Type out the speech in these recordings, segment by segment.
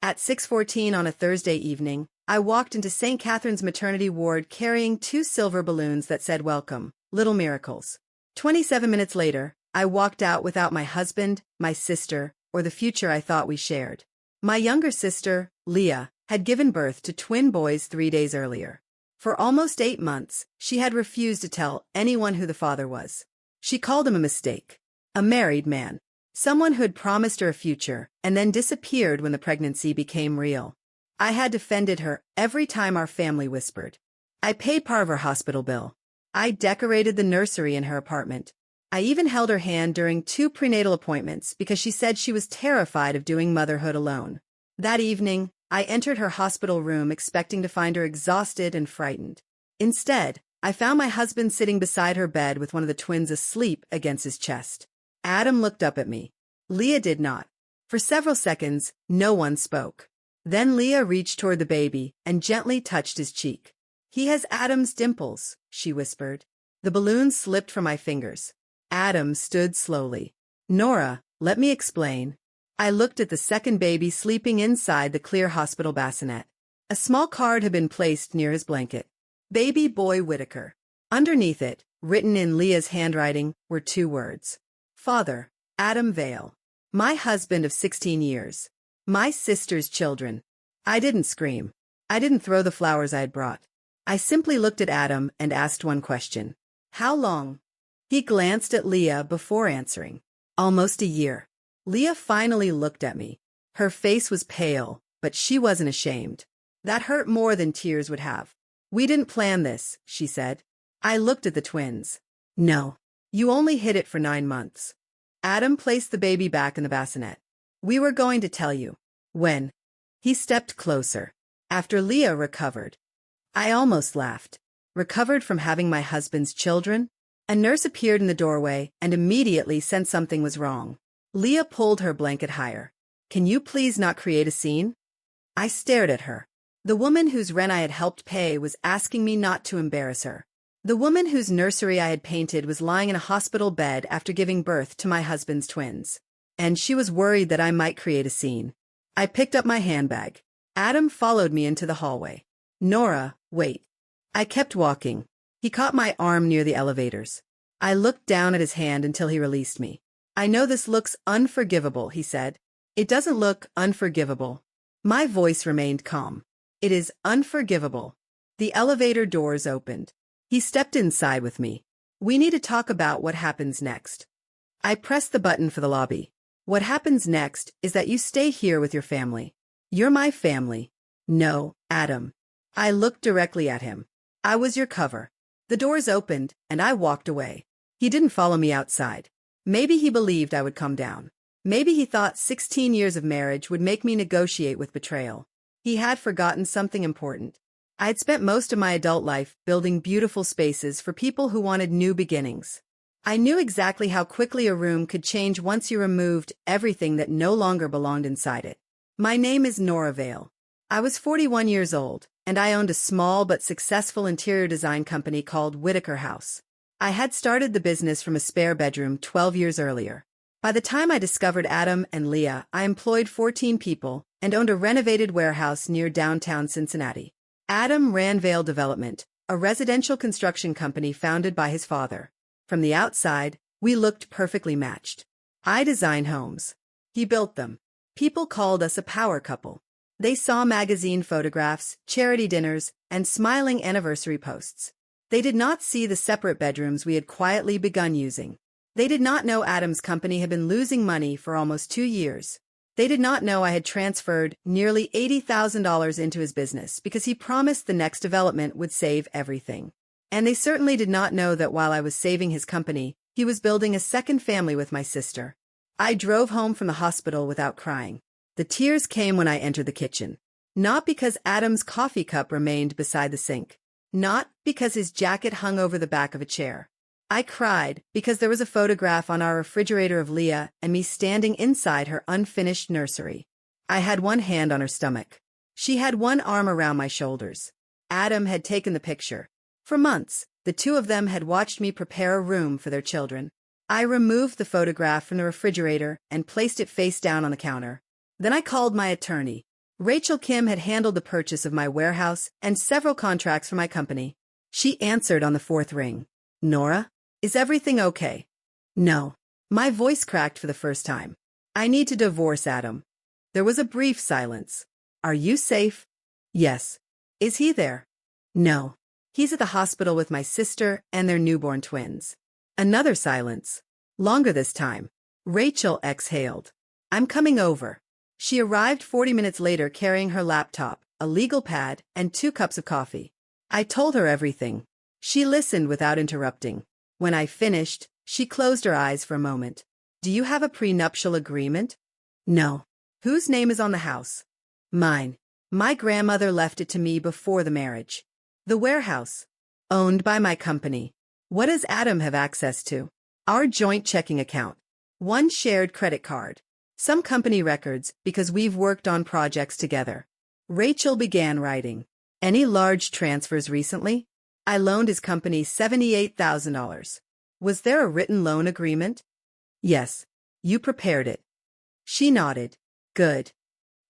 At 6:14 on a Thursday evening, I walked into St. Catherine's maternity ward carrying two silver balloons that said "Welcome, Little Miracles." 27 minutes later, I walked out without my husband, my sister, or the future I thought we shared. My younger sister, Leah, had given birth to twin boys 3 days earlier. For almost 8 months, she had refused to tell anyone who the father was. She called him a mistake. A married man. Someone who had promised her a future and then disappeared when the pregnancy became real. I had defended her every time our family whispered. I paid part of her hospital bill. I decorated the nursery in her apartment. I even held her hand during 2 prenatal appointments because she said she was terrified of doing motherhood alone. That evening, I entered her hospital room expecting to find her exhausted and frightened. Instead, I found my husband sitting beside her bed with one of the twins asleep against his chest. Adam looked up at me. Leah did not. For several seconds, no one spoke. Then Leah reached toward the baby and gently touched his cheek. "He has Adam's dimples," she whispered. The balloon slipped from my fingers. Adam stood slowly. "Nora, let me explain." I looked at the second baby sleeping inside the clear hospital bassinet. A small card had been placed near his blanket. "Baby boy Whitaker." Underneath it, written in Leah's handwriting, were 2 words. "Father, Adam Vale. My husband of 16 years. My sister's children." I didn't scream. I didn't throw the flowers I had brought. I simply looked at Adam and asked one question. "How long?" He glanced at Leah before answering. "Almost a year." Leah finally looked at me. Her face was pale, but she wasn't ashamed. That hurt more than tears would have. "We didn't plan this," she said. I looked at the twins. "No. You only hid it for 9 months. Adam placed the baby back in the bassinet. "We were going to tell you." "When?" He stepped closer. "After Leah recovered." I almost laughed. Recovered from having my husband's children? A nurse appeared in the doorway and immediately sensed something was wrong. Leah pulled her blanket higher. "Can you please not create a scene?" I stared at her. The woman whose rent I had helped pay was asking me not to embarrass her. The woman whose nursery I had painted was lying in a hospital bed after giving birth to my husband's twins. And she was worried that I might create a scene. I picked up my handbag. Adam followed me into the hallway. "Nora, wait." I kept walking. He caught my arm near the elevators. I looked down at his hand until he released me. "I know this looks unforgivable," he said. "It doesn't look unforgivable." My voice remained calm. "It is unforgivable." The elevator doors opened. He stepped inside with me. "We need to talk about what happens next." I pressed the button for the lobby. "What happens next is that you stay here with your family." "You're my family." "No, Adam." I looked directly at him. "I was your cover." The doors opened, and I walked away. He didn't follow me outside. Maybe he believed I would come down. Maybe he thought 16 years of marriage would make me negotiate with betrayal. He had forgotten something important. I had spent most of my adult life building beautiful spaces for people who wanted new beginnings. I knew exactly how quickly a room could change once you removed everything that no longer belonged inside it. My name is Nora Vale. I was 41 years old, and I owned a small but successful interior design company called Whitaker House. I had started the business from a spare bedroom 12 years earlier. By the time I discovered Adam and Leah, I employed 14 people and owned a renovated warehouse near downtown Cincinnati. Adam ran Vale Development, a residential construction company founded by his father. From the outside, we looked perfectly matched. I designed homes. He built them. People called us a power couple. They saw magazine photographs, charity dinners, and smiling anniversary posts. They did not see the separate bedrooms we had quietly begun using. They did not know Adam's company had been losing money for almost 2 years. They did not know I had transferred nearly $80,000 into his business because he promised the next development would save everything. And they certainly did not know that while I was saving his company, he was building a second family with my sister. I drove home from the hospital without crying. The tears came when I entered the kitchen. Not because Adam's coffee cup remained beside the sink. Not because his jacket hung over the back of a chair. I cried because there was a photograph on our refrigerator of Leah and me standing inside her unfinished nursery. I had one hand on her stomach. She had one arm around my shoulders. Adam had taken the picture. For months, the two of them had watched me prepare a room for their children. I removed the photograph from the refrigerator and placed it face down on the counter. Then I called my attorney. Rachel Kim had handled the purchase of my warehouse and several contracts for my company. She answered on the fourth ring. Nora, is everything okay? No. My voice cracked for the first time. I need to divorce Adam. There was a brief silence. Are you safe? Yes. Is he there? No. He's at the hospital with my sister and their newborn twins. Another silence. Longer this time. Rachel exhaled. I'm coming over. She arrived 40 minutes later carrying her laptop, a legal pad, and 2 cups of coffee. I told her everything. She listened without interrupting. When I finished, she closed her eyes for a moment. Do you have a prenuptial agreement? No. Whose name is on the house? Mine. My grandmother left it to me before the marriage. The warehouse. Owned by my company. What does Adam have access to? Our joint checking account. 1 shared credit card. Some company records because we've worked on projects together. Rachel began writing. Any large transfers recently? I loaned his company $78,000. Was there a written loan agreement? Yes. You prepared it. She nodded. Good.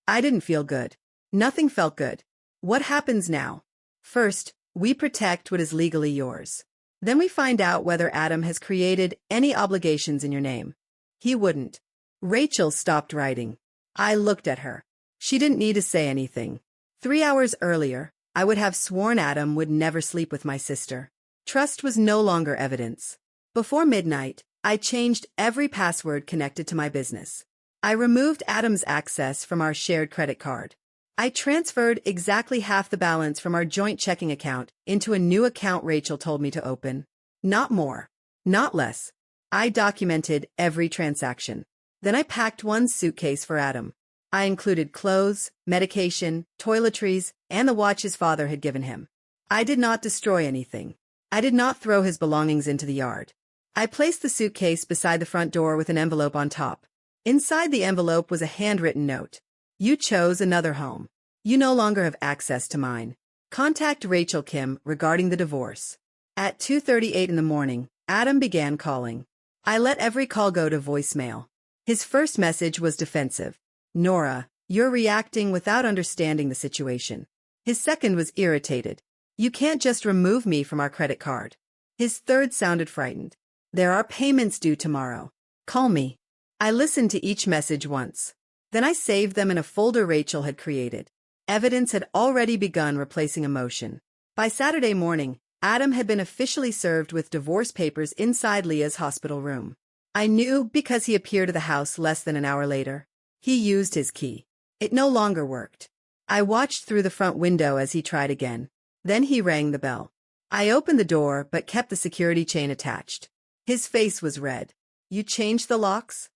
I didn't feel good. Nothing felt good. What happens now? First, we protect what is legally yours. Then we find out whether Adam has created any obligations in your name. He wouldn't. Rachel stopped writing. I looked at her. She didn't need to say anything. 3 hours earlier, I would have sworn Adam would never sleep with my sister. Trust was no longer evidence. Before midnight, I changed every password connected to my business. I removed Adam's access from our shared credit card. I transferred exactly half the balance from our joint checking account into a new account Rachel told me to open. Not more. Not less. I documented every transaction. Then I packed 1 suitcase for Adam. I included clothes, medication, toiletries, and the watch his father had given him. I did not destroy anything. I did not throw his belongings into the yard. I placed the suitcase beside the front door with an envelope on top. Inside the envelope was a handwritten note. You chose another home. You no longer have access to mine. Contact Rachel Kim regarding the divorce. At 2:38 in the morning, Adam began calling. I let every call go to voicemail. His first message was defensive. Nora, you're reacting without understanding the situation. His second was irritated. You can't just remove me from our credit card. His third sounded frightened. There are payments due tomorrow. Call me. I listened to each message once. Then I saved them in a folder Rachel had created. Evidence had already begun replacing emotion. By Saturday morning, Adam had been officially served with divorce papers inside Leah's hospital room. I knew because he appeared at the house less than an hour later. He used his key. It no longer worked. I watched through the front window as he tried again. Then he rang the bell. I opened the door but kept the security chain attached. His face was red. You changed the locks?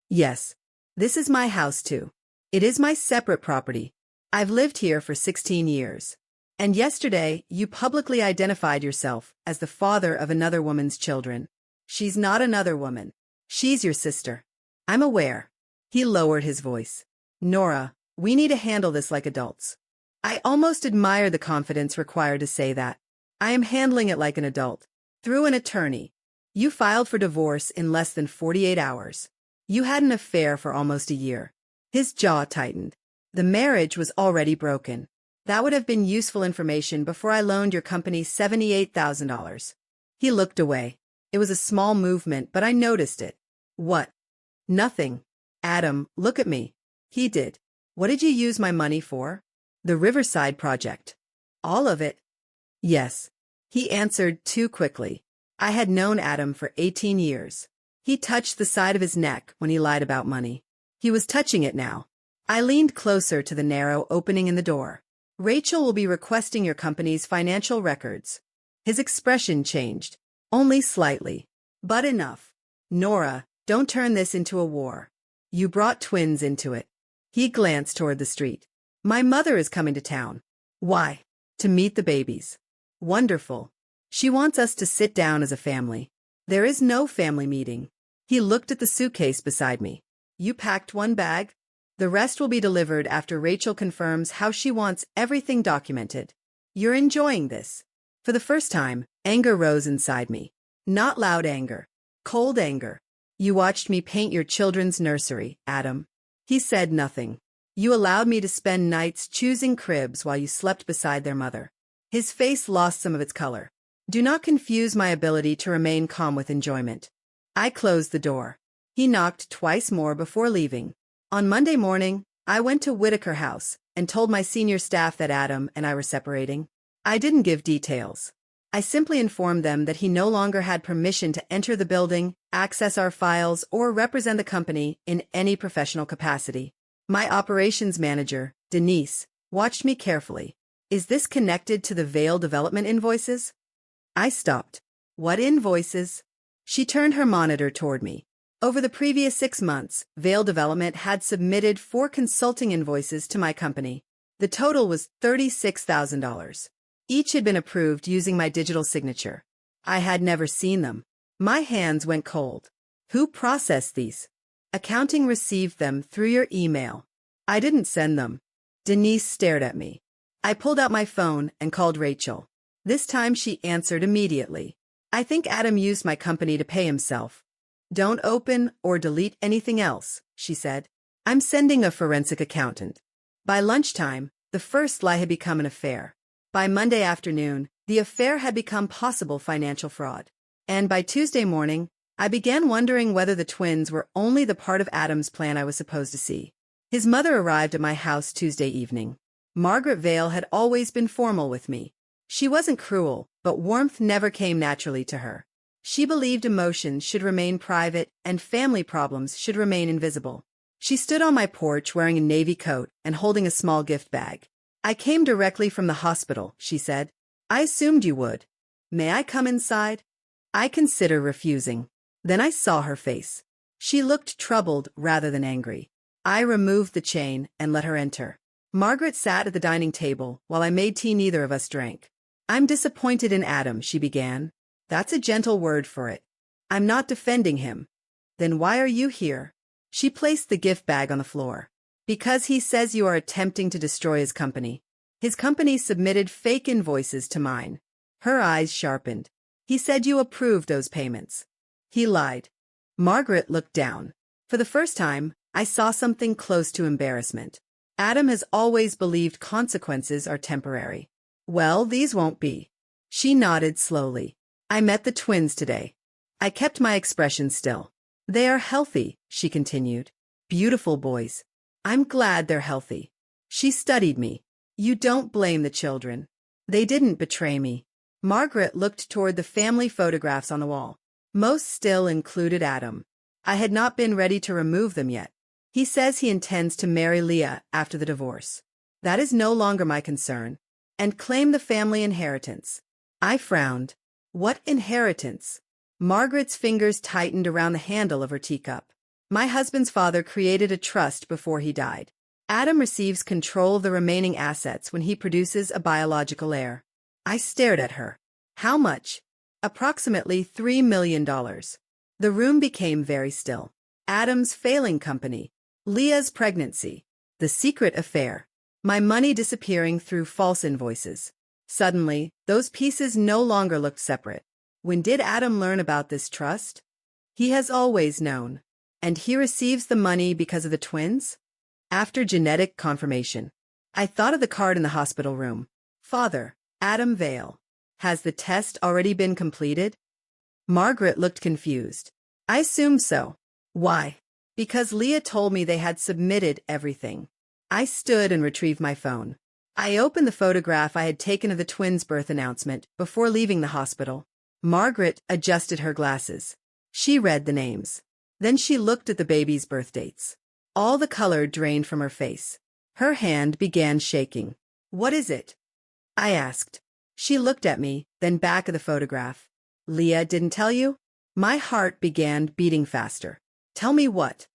Yes. This is my house too. It is my separate property. I've lived here for 16 years. And yesterday, you publicly identified yourself as the father of another woman's children. She's not another woman. She's your sister. I'm aware. He lowered his voice. Nora, we need to handle this like adults. I almost admire the confidence required to say that. I am handling it like an adult. Through an attorney. You filed for divorce in less than 48 hours. You had an affair for almost a year. His jaw tightened. The marriage was already broken. That would have been useful information before I loaned your company $78,000. He looked away. It was a small movement, but I noticed it. What? Nothing. Adam, look at me. He did. What did you use my money for? The Riverside project. All of it? Yes. He answered too quickly. I had known Adam for 18 years. He touched the side of his neck when he lied about money. He was touching it now. I leaned closer to the narrow opening in the door. Rachel will be requesting your company's financial records. His expression changed. Only slightly. But enough. Nora, don't turn this into a war. You brought twins into it. He glanced toward the street. My mother is coming to town. Why? To meet the babies. Wonderful. She wants us to sit down as a family. There is no family meeting. He looked at the suitcase beside me. You packed 1 bag? The rest will be delivered after Rachel confirms how she wants everything documented. You're enjoying this. For the first time, anger rose inside me. Not loud anger. Cold anger. You watched me paint your children's nursery, Adam. He said nothing. You allowed me to spend nights choosing cribs while you slept beside their mother. His face lost some of its color. Do not confuse my ability to remain calm with enjoyment. I closed the door. He knocked twice more before leaving. On Monday morning, I went to Whitaker House and told my senior staff that Adam and I were separating. I didn't give details. I simply informed them that he no longer had permission to enter the building, access our files, or represent the company in any professional capacity. My operations manager, Denise, watched me carefully. Is this connected to the Vale development invoices? I stopped. What invoices? She turned her monitor toward me. Over the previous 6 months, Vale Development had submitted 4 consulting invoices to my company. The total was $36,000. Each had been approved using my digital signature. I had never seen them. My hands went cold. Who processed these? Accounting received them through your email. I didn't send them. Denise stared at me. I pulled out my phone and called Rachel. This time she answered immediately. I think Adam used my company to pay himself. Don't open or delete anything else, she said. I'm sending a forensic accountant. By lunchtime, the first lie had become an affair. By Monday afternoon, the affair had become possible financial fraud. And by Tuesday morning, I began wondering whether the twins were only the part of Adam's plan I was supposed to see. His mother arrived at my house Tuesday evening. Margaret Vale had always been formal with me. She wasn't cruel, but warmth never came naturally to her. She believed emotions should remain private and family problems should remain invisible. She stood on my porch wearing a navy coat and holding a small gift bag. I came directly from the hospital, she said. I assumed you would. May I come inside? I considered refusing. Then I saw her face. She looked troubled rather than angry. I removed the chain and let her enter. Margaret sat at the dining table while I made tea neither of us drank. I'm disappointed in Adam, she began. That's a gentle word for it. I'm not defending him. Then why are you here? She placed the gift bag on the floor. Because he says you are attempting to destroy his company. His company submitted fake invoices to mine. Her eyes sharpened. He said you approved those payments. He lied. Margaret looked down. For the first time, I saw something close to embarrassment. Adam has always believed consequences are temporary. Well, these won't be. She nodded slowly. I met the twins today. I kept my expression still. They are healthy, she continued. Beautiful boys. I'm glad they're healthy. She studied me. You don't blame the children. They didn't betray me. Margaret looked toward the family photographs on the wall. Most still included Adam. I had not been ready to remove them yet. He says he intends to marry Leah after the divorce. That is no longer my concern. And claim the family inheritance. I frowned. What inheritance? Margaret's fingers tightened around the handle of her teacup. My husband's father created a trust before he died. Adam receives control of the remaining assets when he produces a biological heir. I stared at her. How much? Approximately $3 million. The room became very still. Adam's failing company. Leah's pregnancy. The secret affair. My money disappearing through false invoices. Suddenly, those pieces no longer looked separate. When did Adam learn about this trust? He has always known. And he receives the money because of the twins? After genetic confirmation. I thought of the card in the hospital room. Father, Adam Vale. Has the test already been completed? Margaret looked confused. I assumed so. Why? Because Leah told me they had submitted everything. I stood and retrieved my phone. I opened the photograph I had taken of the twins' birth announcement before leaving the hospital. Margaret adjusted her glasses. She read the names. Then she looked at the baby's birth dates. All the color drained from her face. Her hand began shaking. What is it? I asked. She looked at me, then back at the photograph. Leah didn't tell you? My heart began beating faster. Tell me what?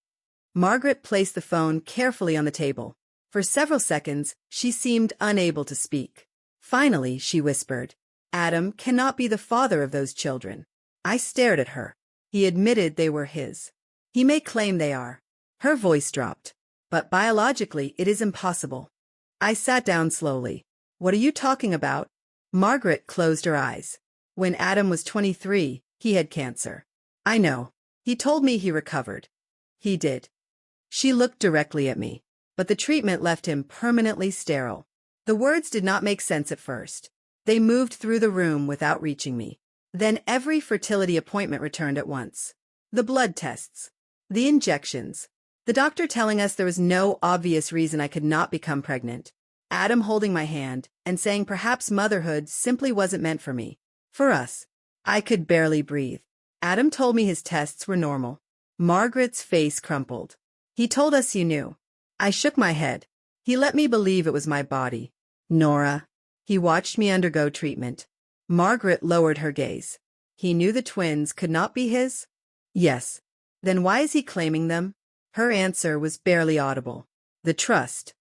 Margaret placed the phone carefully on the table. For several seconds, she seemed unable to speak. Finally, she whispered, Adam cannot be the father of those children. I stared at her. He admitted they were his. He may claim they are. Her voice dropped. But biologically, it is impossible. I sat down slowly. What are you talking about? Margaret closed her eyes. When Adam was 23, he had cancer. I know. He told me he recovered. He did. She looked directly at me. but the treatment left him permanently sterile. The words did not make sense at first. They moved through the room without reaching me. Then every fertility appointment returned at once. The blood tests. The injections. The doctor telling us there was no obvious reason I could not become pregnant. Adam holding my hand and saying perhaps motherhood simply wasn't meant for me. For us. I could barely breathe. Adam told me his tests were normal. Margaret's face crumpled. He told us you knew. I shook my head. He let me believe it was my body. Nora. He watched me undergo treatment. Margaret lowered her gaze. He knew the twins could not be his? Yes. Then why is he claiming them? Her answer was barely audible. The trust.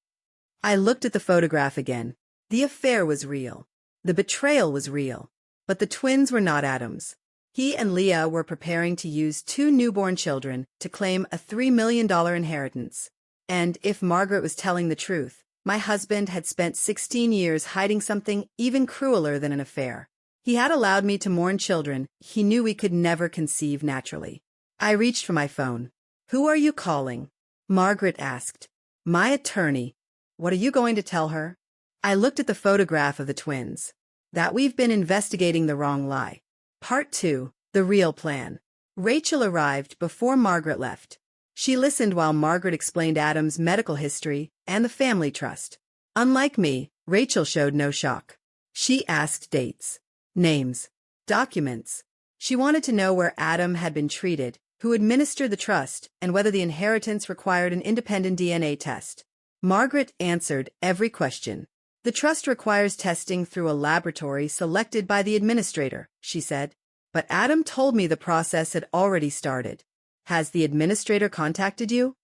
I looked at the photograph again. The affair was real. The betrayal was real. But the twins were not Adam's. He and Leah were preparing to use 2 newborn children to claim a $3 million inheritance. And if Margaret was telling the truth, my husband had spent 16 years hiding something even crueler than an affair. He had allowed me to mourn children he knew we could never conceive naturally. I reached for my phone. Who are you calling? Margaret asked. My attorney. What are you going to tell her? I looked at the photograph of the twins. That we've been investigating the wrong lie. Part 2, the real plan. Rachel arrived before Margaret left. She listened while Margaret explained Adam's medical history and the family trust. Unlike me, Rachel showed no shock. She asked dates, names, documents. She wanted to know where Adam had been treated, who administered the trust, and whether the inheritance required an independent DNA test. Margaret answered every question. The trust requires testing through a laboratory selected by the administrator, she said. But Adam told me the process had already started. Has the administrator contacted you?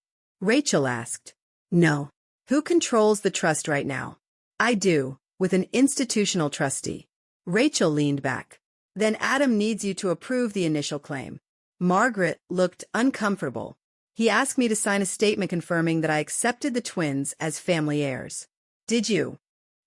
Rachel asked. No. Who controls the trust right now? I do, with an institutional trustee. Rachel leaned back. Then Adam needs you to approve the initial claim. Margaret looked uncomfortable. He asked me to sign a statement confirming that I accepted the twins as family heirs. Did you?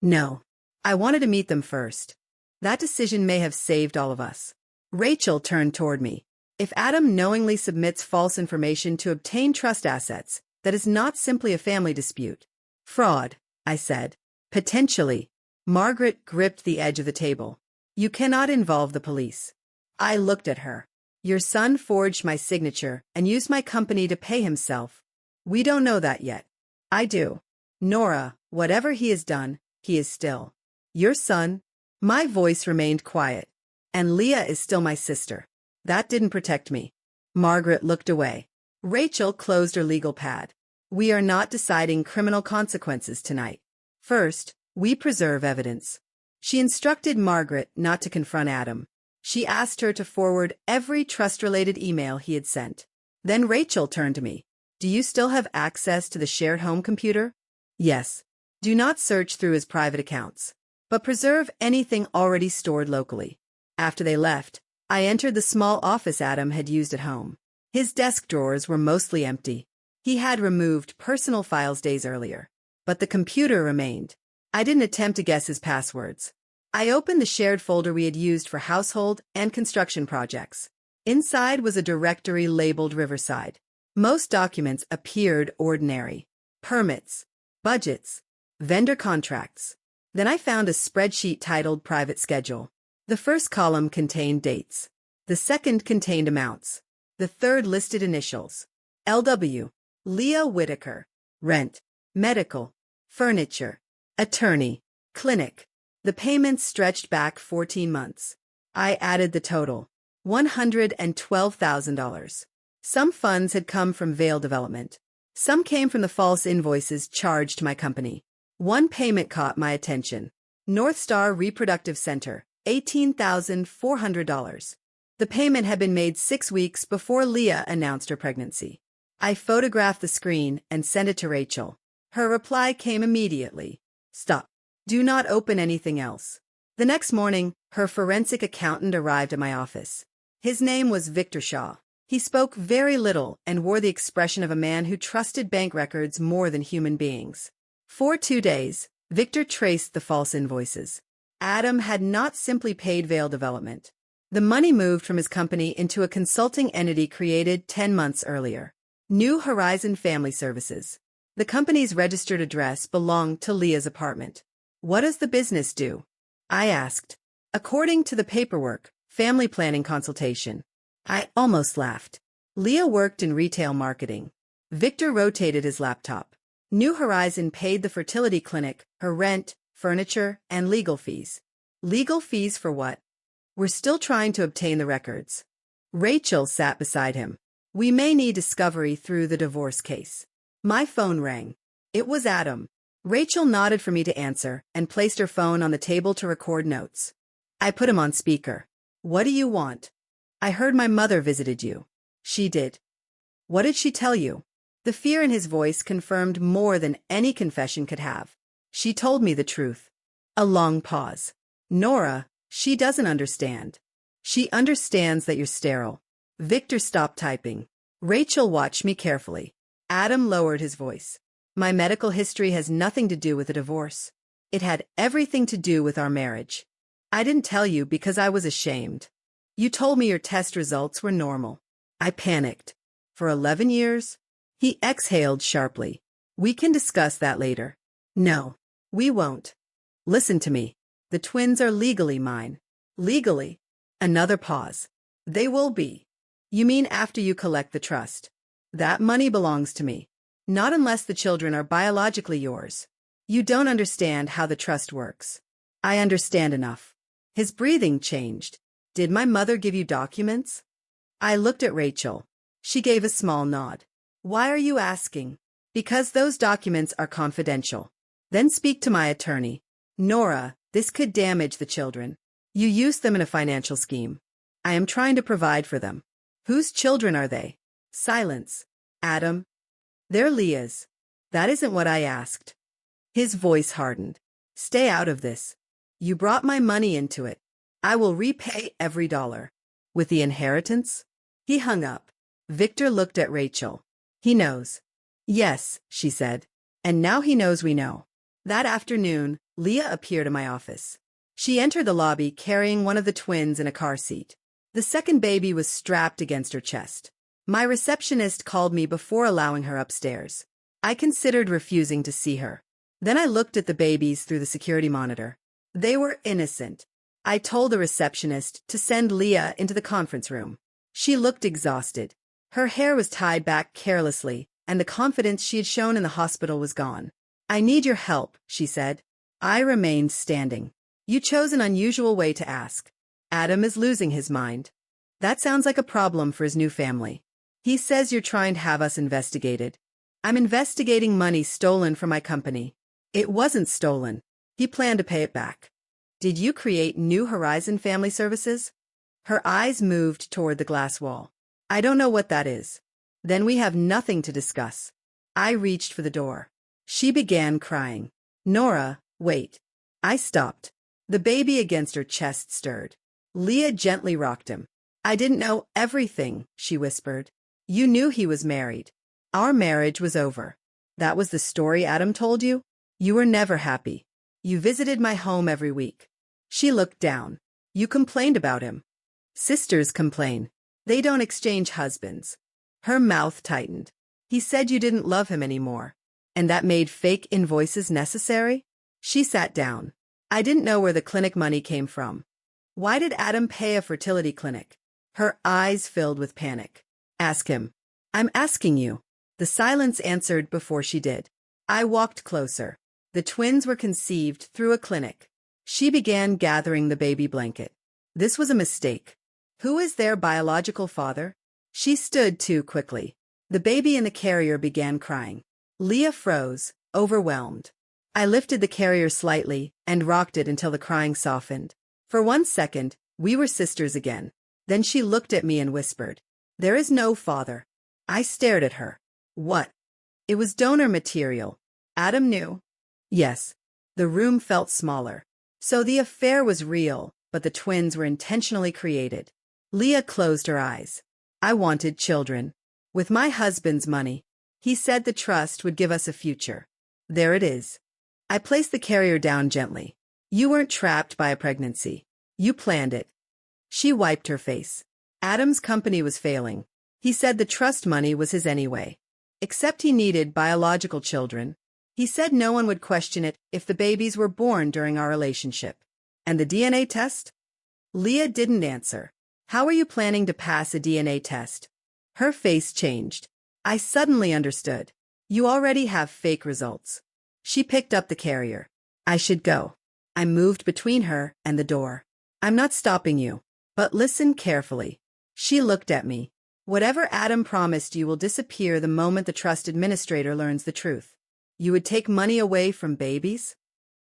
No. I wanted to meet them first. That decision may have saved all of us. Rachel turned toward me. If Adam knowingly submits false information to obtain trust assets, that is not simply a family dispute. Fraud, I said. Potentially. Margaret gripped the edge of the table. You cannot involve the police. I looked at her. Your son forged my signature and used my company to pay himself. We don't know that yet. I do. Nora, whatever he has done, he is still your son. My voice remained quiet. And Leah is still my sister. That didn't protect me. Margaret looked away. Rachel closed her legal pad. We are not deciding criminal consequences tonight. First, we preserve evidence. She instructed Margaret not to confront Adam. She asked her to forward every trust-related email he had sent. Then Rachel turned to me. Do you still have access to the shared home computer? Yes. Do not search through his private accounts, but preserve anything already stored locally. After they left, I entered the small office Adam had used at home. His desk drawers were mostly empty. He had removed personal files days earlier, but the computer remained. I didn't attempt to guess his passwords. I opened the shared folder we had used for household and construction projects. Inside was a directory labeled Riverside. Most documents appeared ordinary. Permits, budgets, vendor contracts. Then I found a spreadsheet titled Private Schedule. The first column contained dates. The second contained amounts. The third listed initials. LW, Leah Whitaker. Rent, medical, furniture, attorney, clinic. The payments stretched back 14 months. I added the total. $112,000. Some funds had come from Vail Development. Some came from the false invoices charged to my company. One payment caught my attention. North Star Reproductive Center, $18,400. The payment had been made 6 weeks before Leah announced her pregnancy. I photographed the screen and sent it to Rachel. Her reply came immediately. Stop. Do not open anything else. The next morning, her forensic accountant arrived at my office. His name was Victor Shaw. He spoke very little and wore the expression of a man who trusted bank records more than human beings. For 2 days, Victor traced the false invoices. Adam had not simply paid Vail Development. The money moved from his company into a consulting entity created 10 months earlier. New Horizon Family Services. The company's registered address belonged to Leah's apartment. What does the business do? I asked. According to the paperwork, family planning consultation. I almost laughed. Leah worked in retail marketing. Victor rotated his laptop. New Horizon paid the fertility clinic, her rent, furniture, and legal fees. Legal fees for what? We're still trying to obtain the records. Rachel sat beside him. We may need discovery through the divorce case. My phone rang. It was Adam. Rachel nodded for me to answer and placed her phone on the table to record notes. I put him on speaker. What do you want? I heard my mother visited you. She did. What did she tell you? The fear in his voice confirmed more than any confession could have. She told me the truth. A long pause. Nora, she doesn't understand. She understands that you're sterile. Victor stopped typing. Rachel watched me carefully. Adam lowered his voice. My medical history has nothing to do with a divorce. It had everything to do with our marriage. I didn't tell you because I was ashamed. You told me your test results were normal. I panicked. For 11 years? He exhaled sharply. We can discuss that later. No, we won't. Listen to me. The twins are legally mine. Legally? Another pause. They will be. You mean after you collect the trust? That money belongs to me. Not unless the children are biologically yours. You don't understand how the trust works. I understand enough. His breathing changed. Did my mother give you documents? I looked at Rachel. She gave a small nod. Why are you asking? Because those documents are confidential. Then speak to my attorney. Nora, this could damage the children. You used them in a financial scheme. I am trying to provide for them. Whose children are they? Silence. Adam. They're Leah's. That isn't what I asked. His voice hardened. Stay out of this. You brought my money into it. I will repay every dollar. With the inheritance? He hung up. Victor looked at Rachel. He knows. Yes, she said. And now he knows we know. That afternoon, Leah appeared in my office. She entered the lobby carrying one of the twins in a car seat. The second baby was strapped against her chest. My receptionist called me before allowing her upstairs. I considered refusing to see her. Then I looked at the babies through the security monitor. They were innocent. I told the receptionist to send Leah into the conference room. She looked exhausted. Her hair was tied back carelessly, and the confidence she had shown in the hospital was gone. I need your help, she said. I remained standing. You chose an unusual way to ask. Adam is losing his mind. That sounds like a problem for his new family. He says you're trying to have us investigated. I'm investigating money stolen from my company. It wasn't stolen. He planned to pay it back. Did you create New Horizon Family Services? Her eyes moved toward the glass wall. I don't know what that is. Then we have nothing to discuss. I reached for the door. She began crying. Nora, wait. I stopped. The baby against her chest stirred. Leah gently rocked him. I didn't know everything, she whispered. You knew he was married. Our marriage was over. That was the story Adam told you? You were never happy. You visited my home every week. She looked down. You complained about him. Sisters complain. They don't exchange husbands. Her mouth tightened. He said you didn't love him anymore. And that made fake invoices necessary? She sat down. I didn't know where the clinic money came from. Why did Adam pay a fertility clinic? Her eyes filled with panic. Ask him. I'm asking you. The silence answered before she did. I walked closer. The twins were conceived through a clinic. She began gathering the baby blanket. This was a mistake. Who is their biological father? She stood too quickly. The baby in the carrier began crying. Leah froze, overwhelmed. I lifted the carrier slightly and rocked it until the crying softened. For 1 second, we were sisters again. Then she looked at me and whispered, "There is no father." I stared at her. What? It was donor material. Adam knew. Yes. The room felt smaller. So the affair was real, but the twins were intentionally created. Leah closed her eyes. I wanted children. With my husband's money. He said the trust would give us a future. There it is. I placed the carrier down gently. You weren't trapped by a pregnancy. You planned it. She wiped her face. Adam's company was failing. He said the trust money was his anyway. except he needed biological children. He said no one would question it if the babies were born during our relationship. And the DNA test? Leah didn't answer. How are you planning to pass a DNA test? Her face changed. I suddenly understood. You already have fake results. She picked up the carrier. I should go. I moved between her and the door. I'm not stopping you. But listen carefully. She looked at me. Whatever Adam promised you will disappear the moment the trust administrator learns the truth. You would take money away from babies?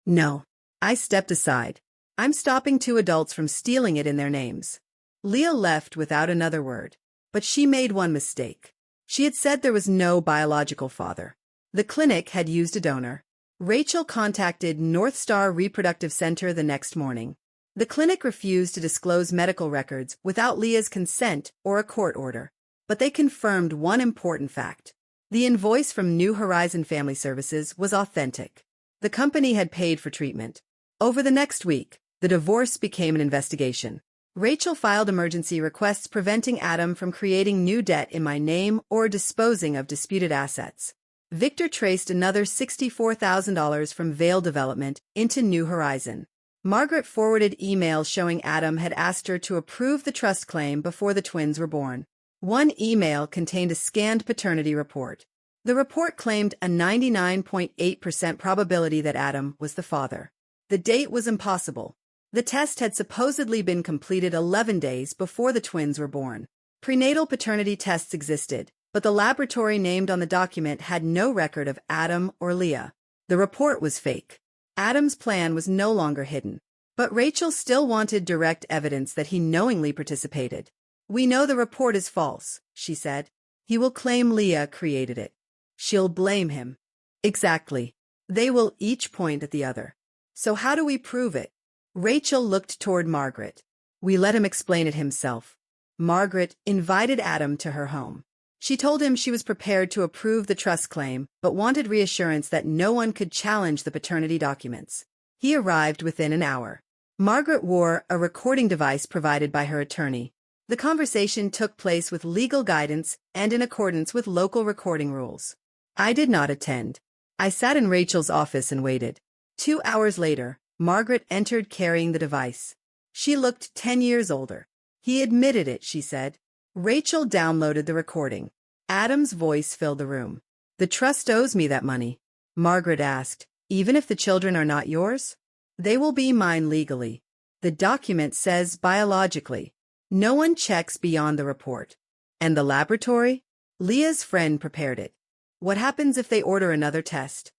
No. I stepped aside. I'm stopping 2 adults from stealing it in their names. Leah left without another word. But she made one mistake. She had said there was no biological father. The clinic had used a donor. Rachel contacted North Star Reproductive Center the next morning. The clinic refused to disclose medical records without Leah's consent or a court order. But they confirmed one important fact. The invoice from New Horizon Family Services was authentic. The company had paid for treatment. Over the next week, the divorce became an investigation. Rachel filed emergency requests preventing Adam from creating new debt in my name or disposing of disputed assets. Victor traced another $64,000 from Vail Development into New Horizon. Margaret forwarded emails showing Adam had asked her to approve the trust claim before the twins were born. One email contained a scanned paternity report. The report claimed a 99.8% probability that Adam was the father. The date was impossible. The test had supposedly been completed 11 days before the twins were born. Prenatal paternity tests existed, but the laboratory named on the document had no record of Adam or Leah. The report was fake. Adam's plan was no longer hidden. But Rachel still wanted direct evidence that he knowingly participated. We know the report is false, she said. He will claim Leah created it. She'll blame him. Exactly. They will each point at the other. So how do we prove it? Rachel looked toward Margaret. We let him explain it himself. Margaret invited Adam to her home. She told him she was prepared to approve the trust claim, but wanted reassurance that no one could challenge the paternity documents. He arrived within an hour. Margaret wore a recording device provided by her attorney. The conversation took place with legal guidance and in accordance with local recording rules. I did not attend. I sat in Rachel's office and waited. 2 hours later, Margaret entered carrying the device. She looked 10 years older. He admitted it, she said. Rachel downloaded the recording. Adam's voice filled the room. The trust owes me that money. Margaret asked, even if the children are not yours? They will be mine legally. The document says biologically. No one checks beyond the report. And the laboratory? Leah's friend prepared it. What happens if they order another test?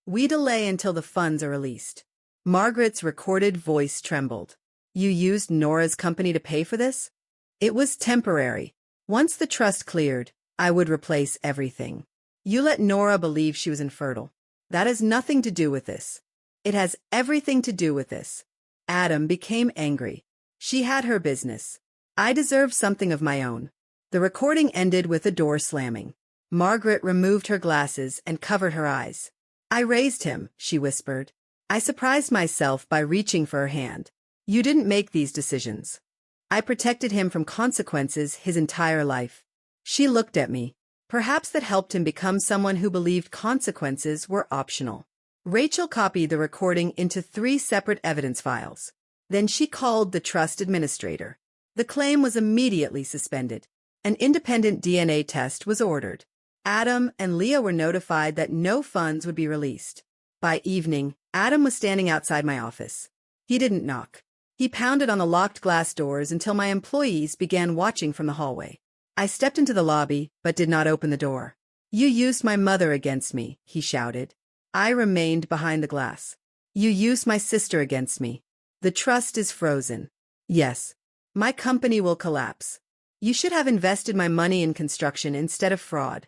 We delay until the funds are released. Margaret's recorded voice trembled. You used Nora's company to pay for this? It was temporary. Once the trust cleared, I would replace everything. You let Nora believe she was infertile. That has nothing to do with this. It has everything to do with this. Adam became angry. She had her business. I deserve something of my own. The recording ended with a door slamming. Margaret removed her glasses and covered her eyes. I raised him, she whispered. I surprised myself by reaching for her hand. You didn't make these decisions. I protected him from consequences his entire life. She looked at me. Perhaps that helped him become someone who believed consequences were optional. Rachel copied the recording into 3 separate evidence files. Then she called the trust administrator. The claim was immediately suspended. An independent DNA test was ordered. Adam and Leah were notified that no funds would be released. By evening, Adam was standing outside my office. He didn't knock. He pounded on the locked glass doors until my employees began watching from the hallway. I stepped into the lobby, but did not open the door. You used my mother against me, he shouted. I remained behind the glass. You used my sister against me. The trust is frozen. Yes. My company will collapse. You should have invested my money in construction instead of fraud.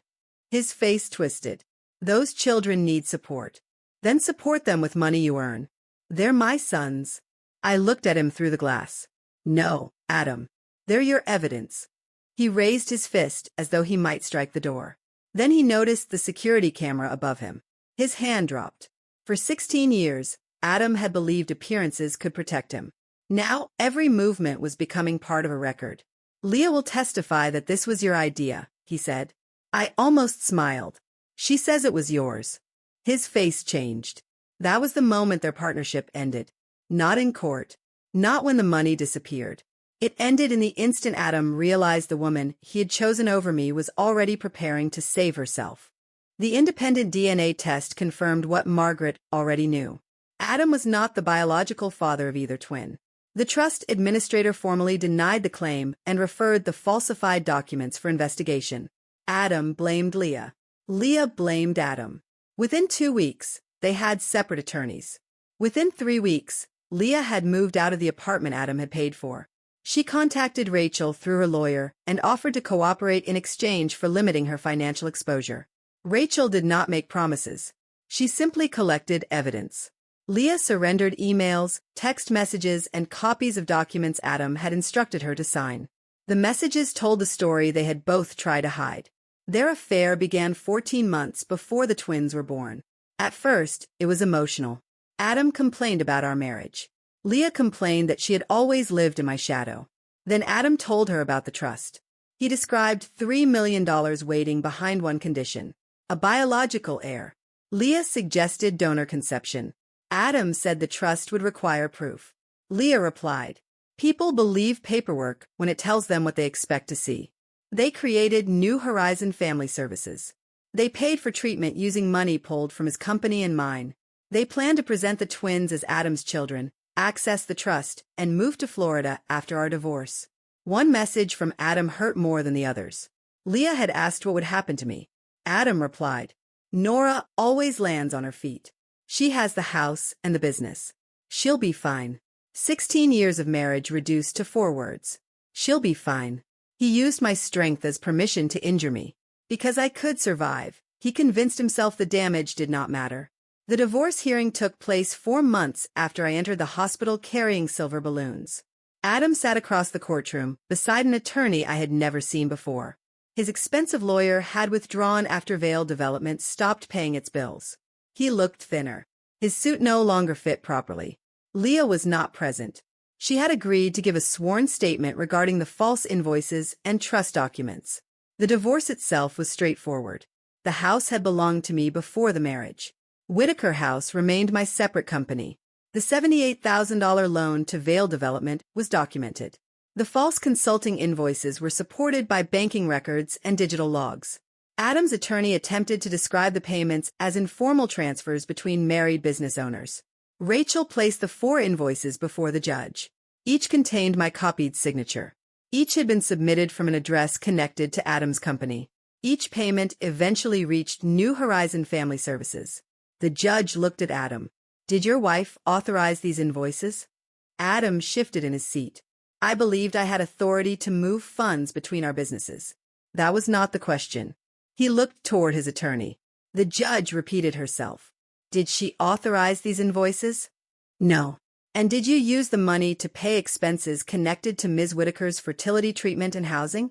His face twisted. Those children need support. Then support them with money you earn. They're my sons. I looked at him through the glass. No, Adam. They're your evidence. He raised his fist as though he might strike the door. Then he noticed the security camera above him. His hand dropped. For 16 years, Adam had believed appearances could protect him. Now, every movement was becoming part of a record. Leah will testify that this was your idea, he said. I almost smiled. She says it was yours. His face changed. That was the moment their partnership ended. Not in court. Not when the money disappeared. It ended in the instant Adam realized the woman he had chosen over me was already preparing to save herself. The independent DNA test confirmed what Margaret already knew. Adam was not the biological father of either twin. The trust administrator formally denied the claim and referred the falsified documents for investigation. Adam blamed Leah. Leah blamed Adam. Within 2 weeks, they had separate attorneys. Within 3 weeks, Leah had moved out of the apartment Adam had paid for. She contacted Rachel through her lawyer and offered to cooperate in exchange for limiting her financial exposure. Rachel did not make promises. She simply collected evidence. Leah surrendered emails, text messages, and copies of documents Adam had instructed her to sign. The messages told the story they had both tried to hide. Their affair began 14 months before the twins were born. At first, it was emotional. Adam complained about our marriage. Leah complained that she had always lived in my shadow. Then Adam told her about the trust. He described $3 million waiting behind one condition: a biological heir. Leah suggested donor conception. Adam said the trust would require proof. Leah replied, "People believe paperwork when it tells them what they expect to see." They created New Horizon Family Services. They paid for treatment using money pulled from his company and mine. They planned to present the twins as Adam's children, access the trust, and move to Florida after our divorce. One message from Adam hurt more than the others. Leah had asked what would happen to me. Adam replied, "Nora always lands on her feet. She has the house and the business. She'll be fine." 16 years of marriage reduced to 4 words. She'll be fine. He used my strength as permission to injure me. Because I could survive, he convinced himself the damage did not matter. The divorce hearing took place 4 months after I entered the hospital carrying silver balloons. Adam sat across the courtroom, beside an attorney I had never seen before. His expensive lawyer had withdrawn after Veil Development stopped paying its bills. He looked thinner. His suit no longer fit properly. Leah was not present. She had agreed to give a sworn statement regarding the false invoices and trust documents. The divorce itself was straightforward. The house had belonged to me before the marriage. Whitaker House remained my separate company. The $78,000 loan to Veil Development was documented. The false consulting invoices were supported by banking records and digital logs. Adam's attorney attempted to describe the payments as informal transfers between married business owners. Rachel placed the 4 invoices before the judge. Each contained my copied signature. Each had been submitted from an address connected to Adam's company. Each payment eventually reached New Horizon Family Services. The judge looked at Adam. "Did your wife authorize these invoices?" Adam shifted in his seat. I believed I had authority to move funds between our businesses. That was not the question. He looked toward his attorney. The judge repeated herself. "Did she authorize these invoices?" "No." "And did you use the money to pay expenses connected to Ms. Whitaker's fertility treatment and housing?"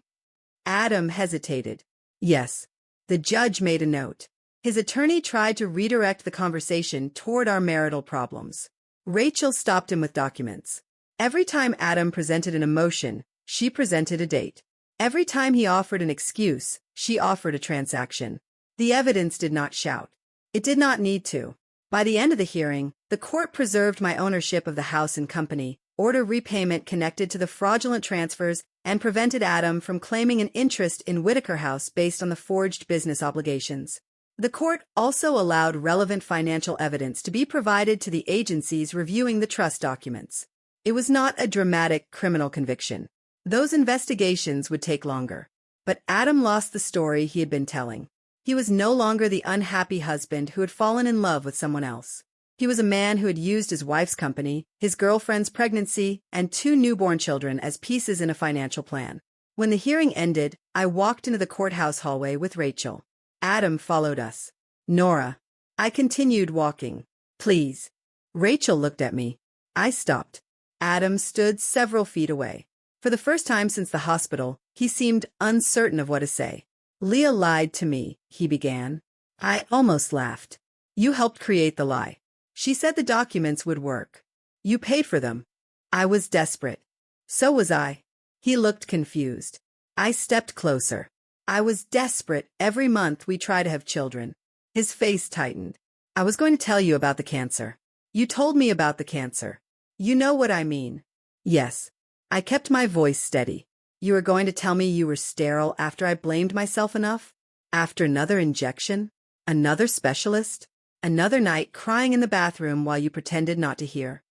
Adam hesitated. "Yes." The judge made a note. His attorney tried to redirect the conversation toward our marital problems. Rachel stopped him with documents. Every time Adam presented an emotion, she presented a date. Every time he offered an excuse, she offered a transaction. The evidence did not shout. It did not need to. By the end of the hearing, the court preserved my ownership of the house and company, ordered repayment connected to the fraudulent transfers, and prevented Adam from claiming an interest in Whitaker House based on the forged business obligations. The court also allowed relevant financial evidence to be provided to the agencies reviewing the trust documents. It was not a dramatic criminal conviction. Those investigations would take longer. But Adam lost the story he had been telling. He was no longer the unhappy husband who had fallen in love with someone else. He was a man who had used his wife's company, his girlfriend's pregnancy, and 2 newborn children as pieces in a financial plan. When the hearing ended, I walked into the courthouse hallway with Rachel. Adam followed us. "Nora." I continued walking. "Please." Rachel looked at me. I stopped. Adam stood several feet away. For the first time since the hospital, he seemed uncertain of what to say. "Leah lied to me," he began. I almost laughed. "You helped create the lie. She said the documents would work. You paid for them." I was desperate. "So was I." He looked confused. I stepped closer. I was desperate. Every month we try to have children. His face tightened. I was going to tell you about the cancer. You told me about the cancer. You know what I mean. Yes. I kept my voice steady. You were going to tell me you were sterile after I blamed myself enough? After another injection? Another specialist? Another night crying in the bathroom while you pretended not to hear?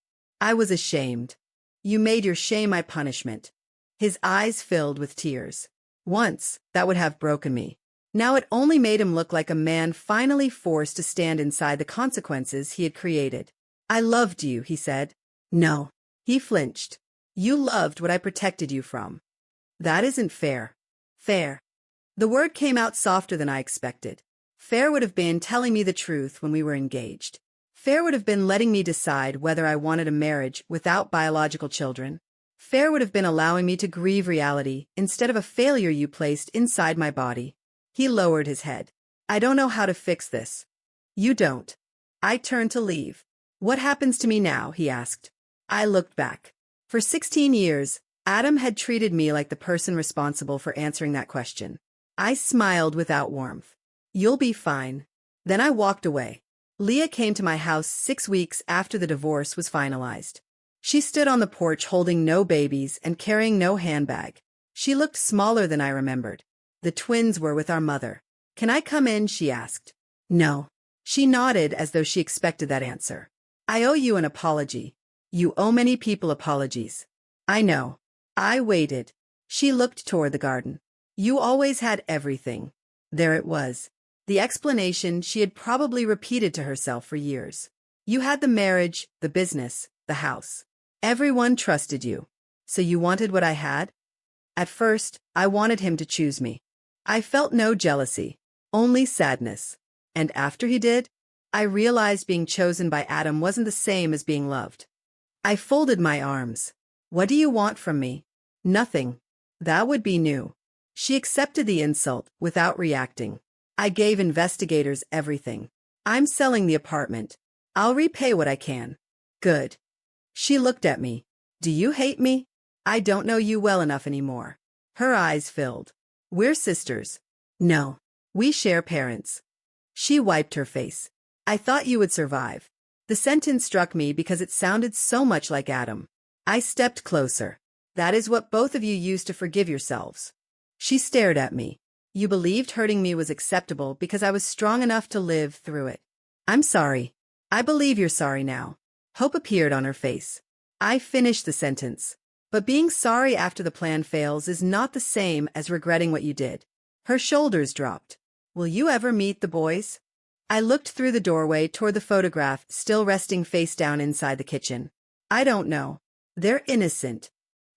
I was ashamed. You made your shame my punishment. His eyes filled with tears. Once, that would have broken me. Now it only made him look like a man finally forced to stand inside the consequences he had created. I loved you, he said. No. He flinched. You loved what I protected you from. That isn't fair. Fair. The word came out softer than I expected. Fair would have been telling me the truth when we were engaged. Fair would have been letting me decide whether I wanted a marriage without biological children. Fair would have been allowing me to grieve reality instead of a failure you placed inside my body. He lowered his head. I don't know how to fix this. You don't. I turned to leave. What happens to me now? He asked. I looked back. For 16 years, Adam had treated me like the person responsible for answering that question. I smiled without warmth. You'll be fine. Then I walked away. Leah came to my house 6 weeks after the divorce was finalized. She stood on the porch holding no babies and carrying no handbag. She looked smaller than I remembered. The twins were with our mother. Can I come in? She asked. No. She nodded as though she expected that answer. I owe you an apology. You owe many people apologies. I know. I waited. She looked toward the garden. You always had everything. There it was. The explanation she had probably repeated to herself for years. You had the marriage, the business, the house. Everyone trusted you. So you wanted what I had? At first, I wanted him to choose me. I felt no jealousy, only sadness. And after he did, I realized being chosen by Adam wasn't the same as being loved. I folded my arms. What do you want from me? Nothing. That would be new. She accepted the insult without reacting. I gave investigators everything. I'm selling the apartment. I'll repay what I can. Good. She looked at me. Do you hate me? I don't know you well enough anymore. Her eyes filled. We're sisters. No. We share parents. She wiped her face. I thought you would survive. The sentence struck me because it sounded so much like Adam. I stepped closer. That is what both of you used to forgive yourselves. She stared at me. You believed hurting me was acceptable because I was strong enough to live through it. I'm sorry. I believe you're sorry now. Hope appeared on her face. I finished the sentence. But being sorry after the plan fails is not the same as regretting what you did. Her shoulders dropped. Will you ever meet the boys? I looked through the doorway toward the photograph still resting face down inside the kitchen. I don't know. They're innocent.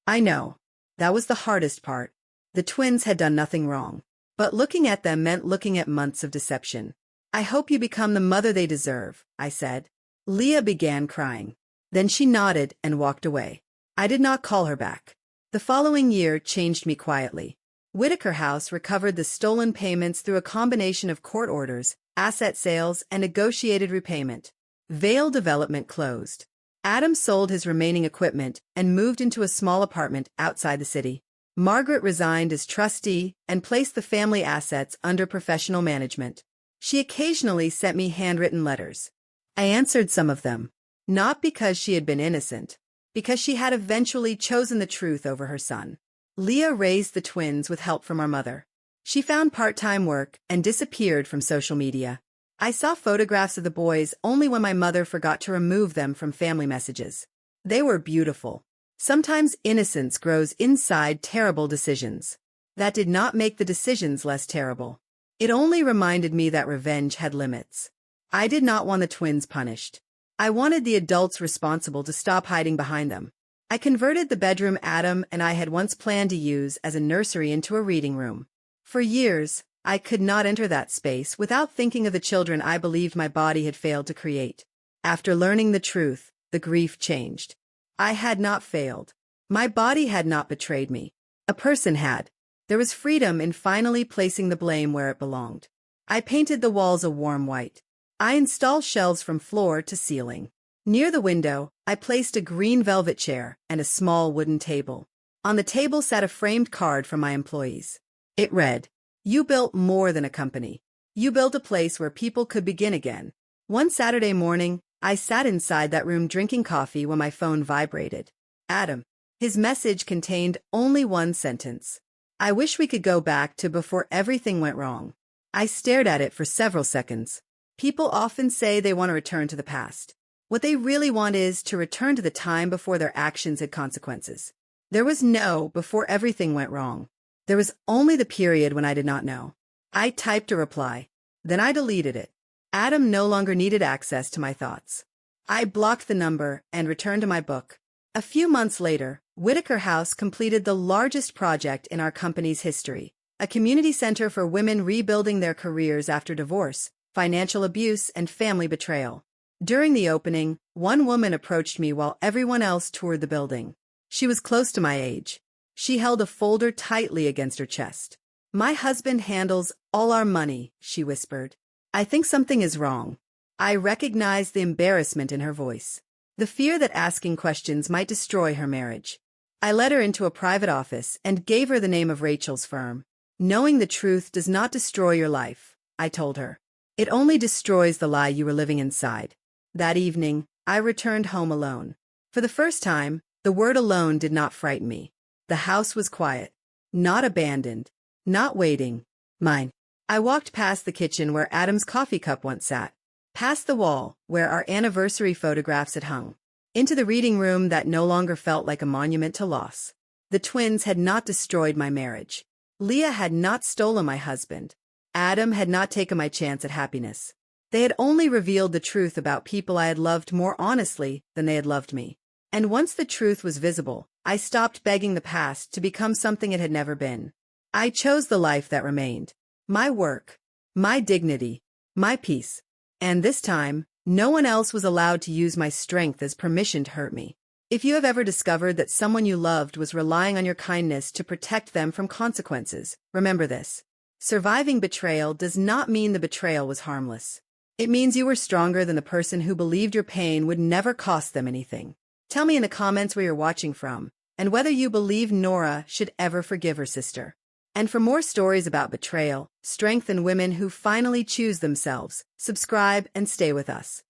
I know. That was the hardest part. The twins had done nothing wrong. But looking at them meant looking at months of deception. I hope you become the mother they deserve, I said. Leah began crying. Then she nodded and walked away. I did not call her back. The following year changed me quietly. Whitaker House recovered the stolen payments through a combination of court orders, asset sales, and negotiated repayment. Vale Development closed. Adam sold his remaining equipment and moved into a small apartment outside the city. Margaret resigned as trustee and placed the family assets under professional management. She occasionally sent me handwritten letters. I answered some of them, not because she had been innocent, because she had eventually chosen the truth over her son. Leah raised the twins with help from our mother. She found part-time work and disappeared from social media. I saw photographs of the boys only when my mother forgot to remove them from family messages. They were beautiful. Sometimes innocence grows inside terrible decisions. That did not make the decisions less terrible. It only reminded me that revenge had limits. I did not want the twins punished. I wanted the adults responsible to stop hiding behind them. I converted the bedroom Adam and I had once planned to use as a nursery into a reading room. For years, I could not enter that space without thinking of the children I believed my body had failed to create. After learning the truth, the grief changed. I had not failed. My body had not betrayed me. A person had. There was freedom in finally placing the blame where it belonged. I painted the walls a warm white. I installed shelves from floor to ceiling. Near the window, I placed a green velvet chair and a small wooden table. On the table sat a framed card from my employees. It read, You built more than a company. You built a place where people could begin again. One Saturday morning, I sat inside that room drinking coffee when my phone vibrated. Adam. His message contained only one sentence. I wish we could go back to before everything went wrong. I stared at it for several seconds. People often say they want to return to the past. What they really want is to return to the time before their actions had consequences. There was no before everything went wrong. There was only the period when I did not know. I typed a reply. Then I deleted it. Adam no longer needed access to my thoughts. I blocked the number and returned to my book. A few months later, Whitaker House completed the largest project in our company's history, a community center for women rebuilding their careers after divorce, financial abuse, and family betrayal. During the opening, one woman approached me while everyone else toured the building. She was close to my age. She held a folder tightly against her chest. "My husband handles all our money," she whispered. "I think something is wrong." I recognized the embarrassment in her voice, the fear that asking questions might destroy her marriage. I led her into a private office and gave her the name of Rachel's firm. "Knowing the truth does not destroy your life," I told her. "It only destroys the lie you were living inside." That evening, I returned home alone. For the first time, the word alone did not frighten me. The house was quiet. Not abandoned. Not waiting. Mine. I walked past the kitchen where Adam's coffee cup once sat. Past the wall, where our anniversary photographs had hung. Into the reading room that no longer felt like a monument to loss. The twins had not destroyed my marriage. Leah had not stolen my husband. Adam had not taken my chance at happiness. They had only revealed the truth about people I had loved more honestly than they had loved me. And once the truth was visible, I stopped begging the past to become something it had never been. I chose the life that remained. My work. My dignity. My peace. And this time, no one else was allowed to use my strength as permission to hurt me. If you have ever discovered that someone you loved was relying on your kindness to protect them from consequences, remember this. Surviving betrayal does not mean the betrayal was harmless. It means you were stronger than the person who believed your pain would never cost them anything. Tell me in the comments where you're watching from, and whether you believe Nora should ever forgive her sister. And for more stories about betrayal, strength, and women who finally choose themselves, subscribe and stay with us.